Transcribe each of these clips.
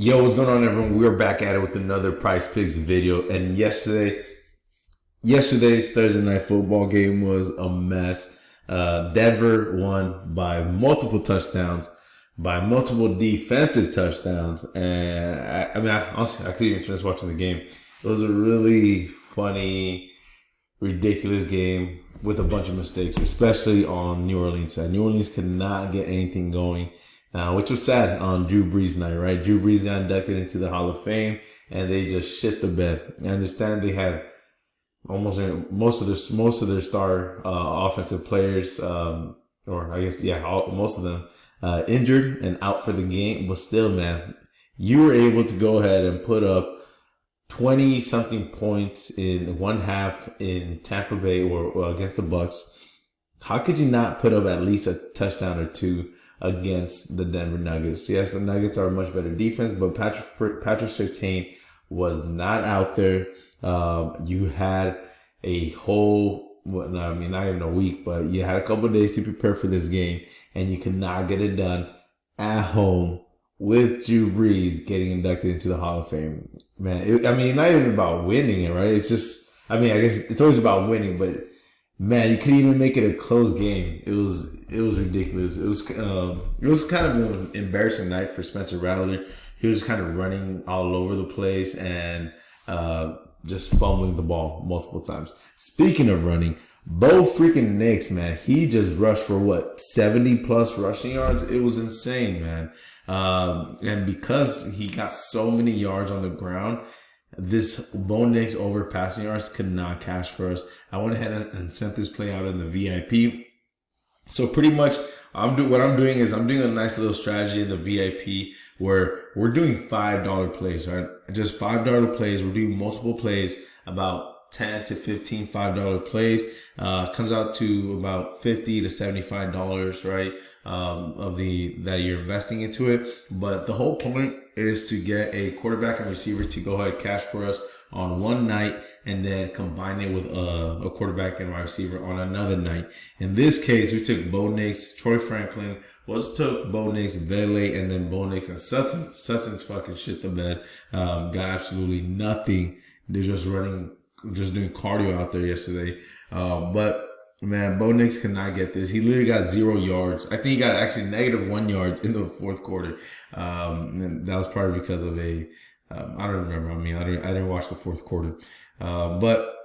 Yo, what's going on, everyone? We're back at it with another Prizepicks video. And yesterday's Thursday night football game was a mess. Denver won by multiple touchdowns, by multiple defensive touchdowns, and honestly, I couldn't even finish watching the game. It was a really funny, ridiculous game with a bunch of mistakes, especially on New Orleans side. New Orleans could not get anything going. Which was sad on Drew Brees night, right? Drew Brees got inducted into the Hall of Fame, and they just shit the bed. I understand they had most of their star offensive players, most of them injured and out for the game. But still, man, you were able to go ahead and put up 20 something points in one half in Tampa Bay or against the Bucks. How could you not put up at least a touchdown or two against the Denver Nuggets? Yes, the Nuggets are a much better defense, but Patrick Surtain was not out there. You had a whole, not even a week, but you had a couple of days to prepare for this game, and you could not get it done at home with Drew Brees getting inducted into the Hall of Fame. Man, not even about winning it, right? It's just, I guess it's always about winning, but man, you couldn't even make it a close game. It was ridiculous. It was kind of an embarrassing night for Spencer Rattler. He was kind of running all over the place and just fumbling the ball multiple times. Speaking of running, Bo freaking Nix, man, he just rushed for 70 plus rushing yards. It was insane, man. And because he got so many yards on the ground, this Bo Nix over passing yards could not cash for us. I went ahead and sent this play out in the VIP. So pretty much I'm doing a nice little strategy in the VIP where we're doing $5 plays, right? Just $5 plays. We're doing multiple plays, about 10 to 15 $5 plays. Comes out to about $50 to $75, right? That you're investing into it. But the whole point is to get a quarterback and receiver to go ahead and cash for us on one night and then combine it with a quarterback and wide receiver on another night. In this case, we took Bo Nix, Troy Franklin, took Bo Nix, Vele, and then Bo Nix and Sutton. Sutton's fucking shit the bed. Got absolutely nothing. They're just doing cardio out there yesterday. But man, Bo Nix cannot get this. He literally got 0 yards. I think he got actually -1 yards in the fourth quarter. And that was probably because of I don't remember. I didn't watch the fourth quarter. But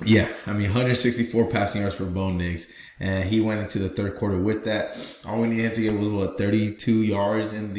yeah, 164 passing yards for Bo Nix. And he went into the third quarter with that. All we needed to get was 32 yards in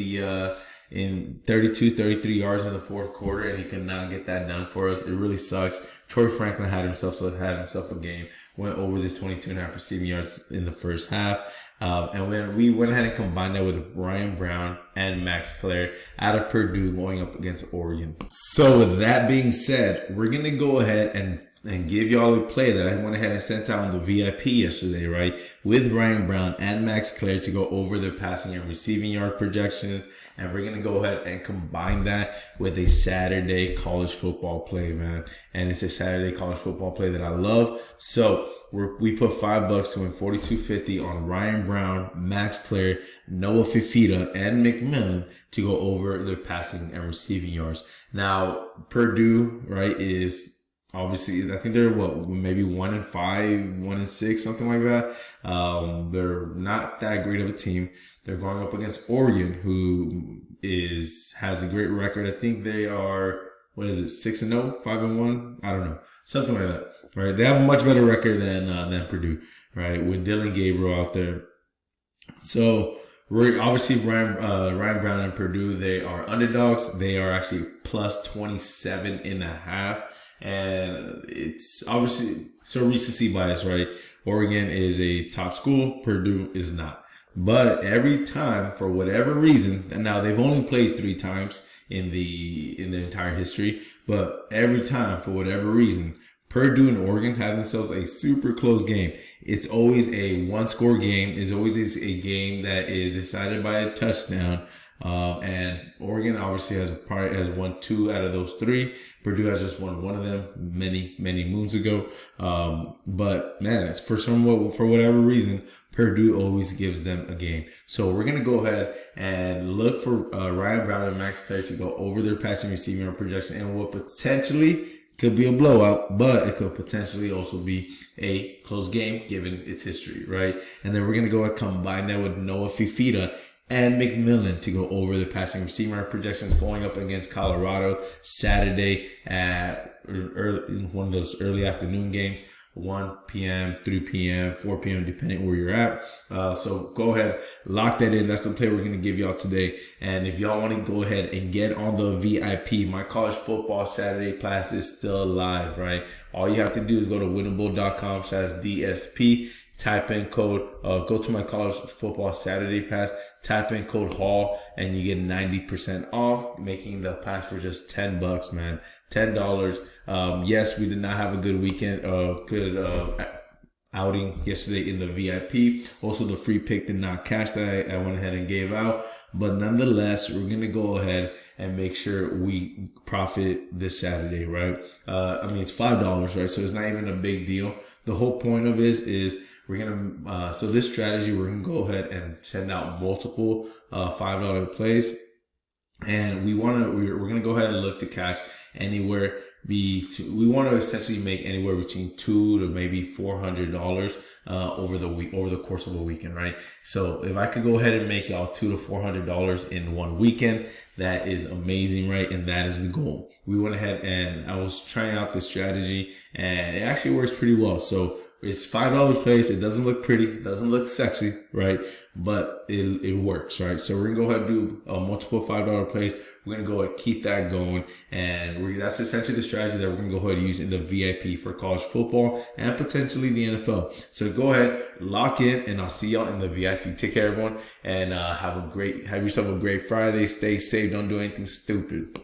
33 yards in the fourth quarter, and he could not get that done for us. It really sucks. Troy Franklin had himself a game, went over this 22.5 receiving yards in the first half. And when we went ahead and combined that with Ryan Brown and Max Clare out of Purdue going up against Oregon. So with that being said, we're going to go ahead and give y'all a play that I went ahead and sent out on the VIP yesterday, right? With Ryan Brown and Max Clare to go over their passing and receiving yard projections. And we're going to go ahead and combine that with a Saturday college football play, man. And it's a Saturday college football play that I love. So we put $5 to win $42.50 on Ryan Brown, Max Clare, Noah Fifita, and McMillan to go over their passing and receiving yards. Now, Purdue, right, is obviously, I think they're maybe 1-5, 1-6, something like that. They're not that great of a team. They're going up against Oregon, who has a great record. I think they are 6-0, 5-1. I don't know, something like that. Right? They have a much better record than Purdue, right? With Dylan Gabriel out there. So we're obviously Ryan Brown and Purdue. They are underdogs. They are actually plus 27.5. And it's obviously recency bias, right? Oregon is a top school. Purdue is not. But every time, for whatever reason, and now they've only played 3 times in their entire history, but every time, for whatever reason, Purdue and Oregon have themselves a super close game. It's always a one-score game. It's always a game that is decided by a touchdown. And Oregon obviously has won 2 out of those 3. Purdue has just won one of them many moons ago. But man, for whatever reason, Purdue always gives them a game. So we're going to go ahead and look for Ryan Brown and Max Clare to go over their passing receiving projection and what potentially could be a blowout, but it could potentially also be a close game given its history, right? And then we're going to go and combine that with Noah Fifita and McMillan to go over the passing receiving projections going up against Colorado Saturday at one of those early afternoon games. 1 p.m., 3 p.m., 4 p.m., depending where you're at. So go ahead, lock that in. That's the play we're going to give y'all today. And if y'all want to go ahead and get on the VIP, my college football Saturday class is still live, right? All you have to do is go to winnable.com/DSP. Type in code, go to my college football Saturday pass, type in code HALL, and you get 90% off, making the pass for just $10, man. $10. Yes, we did not have a good weekend, outing yesterday in the VIP. Also, the free pick did not cash that I went ahead and gave out. But nonetheless, we're going to go ahead and make sure we profit this Saturday, right? It's $5, right? So it's not even a big deal. The whole point of this is we're going to, so this strategy, we're going to go ahead and send out multiple $5 plays. And we're going to go ahead and look to cash anywhere we want to essentially make anywhere between $200 to maybe $400 over the course of a weekend, right? So if I could go ahead and make y'all $200 to $400 in one weekend, that is amazing, right? And that is the goal. We went ahead and I was trying out this strategy, and it actually works pretty well. So it's $5 plays. It doesn't look pretty, it doesn't look sexy, right? But it works, right? So we're gonna go ahead and do multiple $5 plays. We're gonna go ahead and keep that going, and that's essentially the strategy that we're gonna go ahead and use in the VIP for college football and potentially the NFL. So go ahead, lock in, and I'll see y'all in the VIP. Take care, everyone, and have yourself a great Friday. Stay safe. Don't do anything stupid.